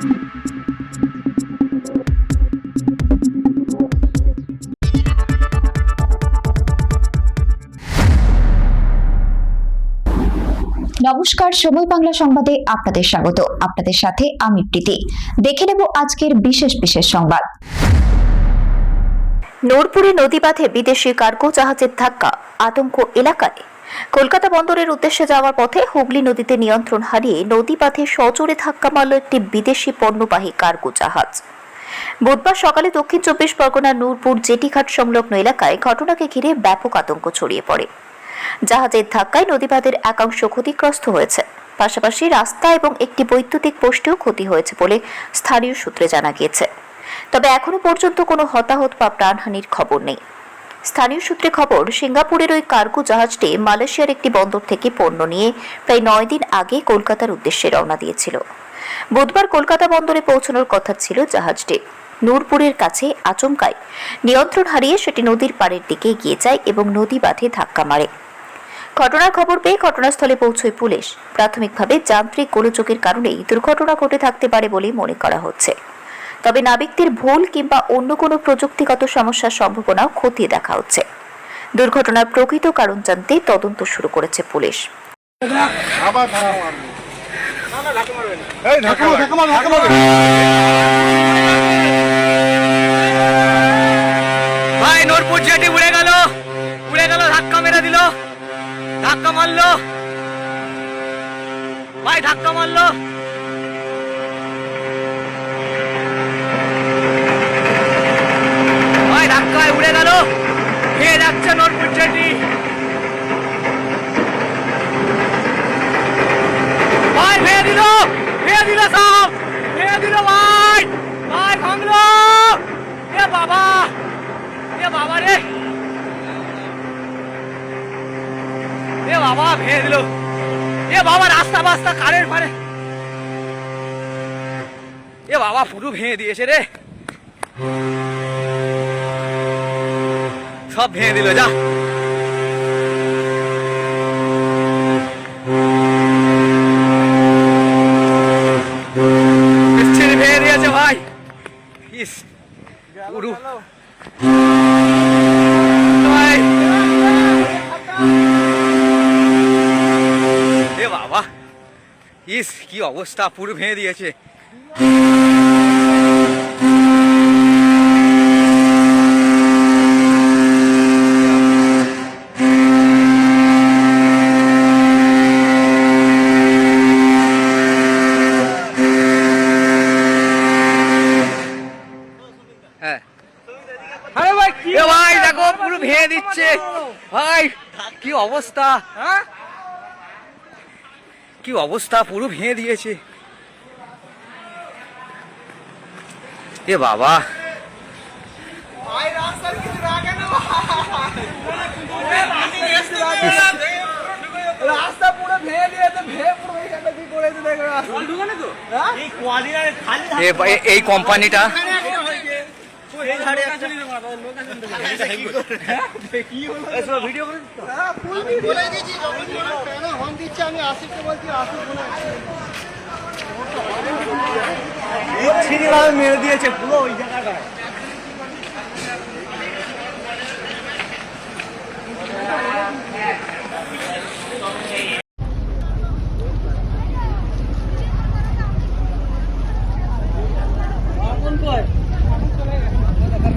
নমস্কার, সময় বাংলা সংবাদে আপনাদের স্বাগত। আপনাদের সাথে আমি প্রীতি। দেখে নেব আজকের বিশেষ সংবাদ। নূরপুরে নদীবাঁধে বিদেশি কার্গো জাহাজের ধাক্কা, আতঙ্ক এলাকায়। কলকাতা বন্দরের উদ্দেশ্যে যাওয়ার পথে হুগলি নদীতে নিয়ন্ত্রণ হারিয়ে নদীবাঁধে সজোরে ধাক্কা মারল একটি বিদেশি পণ্যবাহী কার্গো জাহাজ। বুধবার সকালে দক্ষিণ 24 পরগনার নূরপুর জেটিঘাট সংলগ্ন এলাকায় ঘটনাকে ঘিরে ব্যাপক আতঙ্ক ছড়িয়ে পড়ে। জাহাজের ধাক্কায় নদীবাঁধের একাংশ ক্ষতিগ্রস্ত হয়েছে, পাশাপাশি রাস্তা এবং একটি বৈদ্যুতিক পোস্টেও ক্ষতি হয়েছে বলে স্থানীয় সূত্রে জানা গিয়েছে। তবে এখনো পর্যন্ত কোনো হতাহত বা প্রাণহানির খবর নেই। স্থানীয় সূত্রে খবর, সিঙ্গাপুরের ওই কার্গো জাহাজটি মালয়েশিয়ার একটি বন্দর থেকে পণ্য নিয়ে প্রায় 9 দিন আগে কলকাতার উদ্দেশ্যে রওনা দিয়েছিল। বুধবার কলকাতা বন্দরে পৌঁছানোর কথা ছিল জাহাজটি। নূরপুরের কাছে আচমকায় নিয়ন্ত্রণ হারিয়ে সেটি নদীর পাড়ের দিকে এগিয়ে যায় এবং নদী বাঁধে ধাক্কা মারে। ঘটনার খবর পেয়ে ঘটনাস্থলে পৌঁছয় পুলিশ। প্রাথমিকভাবে যান্ত্রিক গোলযোগের কারণেই দুর্ঘটনা ঘটে থাকতে পারে বলে মনে করা হচ্ছে। তবে নাবিকদের ভুল কিংবা অন্য কোনো প্রযুক্তিগত সমস্যার সম্ভাবনাও খতিয়ে দেখা হচ্ছে। দুর্ঘটনার প্রকৃত কারণ জানতে তদন্ত শুরু করেছে পুলিশ। নূরপুর জেটি উড়ে গেল, ধাক্কা মেরে দিল, ধাক্কা মারলো ভাই, ধাক্কা মারলো। ভাই ধাক্কায় উড়ে গেল, খেয়ে যাচ্ছে নূরপুর জেটি। ভাই ভেঙে দিল সব, ভেঙে দিল ভাই, ভাই ভাঙলো। এ বাবা রে, এ বাবা ভেঙে দিল। এ বাবা রাস্তা বাস্তা কারের পারে, এ বাবা পুরো ভেঙে দিয়েছে রে, সব ভেঙে দিল। যা ভেঙে দিয়েছে ভাই, ইস পুরো বাবা, ইস কি অবস্থা, পুরো ভেঙে দিয়েছে। হ্যাঁ ভাই দেখো, পুরো ভেঙে দিচ্ছে ভাই, কি অবস্থা, কি অবস্থা, পুরো ভেঙে দিয়েছে। এ বাবা, রাস্তা পুরো ভেঙে দিয়েছে, এই কোম্পানিটা মেরে দিয়েছে পুরো ওই জায়গাটায়।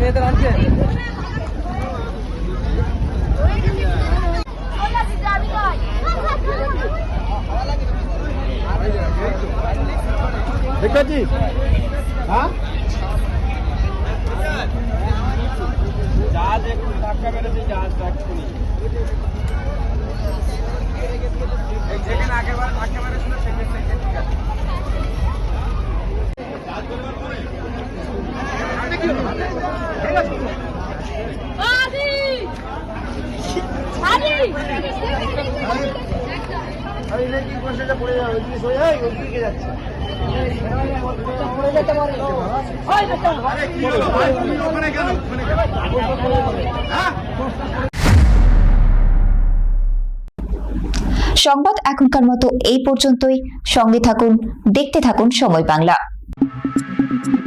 মেয়েদের আনছে দেখছি, হ্যাঁ জাহাজ একটু ধাক্কা মেরেছে, জাহাজ যেখানে আগেবার ধাক্কা মেরেছিল সেখানে ঠিক আছে। পড়ে যাবে, ওই দিকে যাচ্ছে। সংবাদ এখনকার মতো এই পর্যন্তই। সঙ্গে থাকুন, দেখতে থাকুন সময় বাংলা। যাবে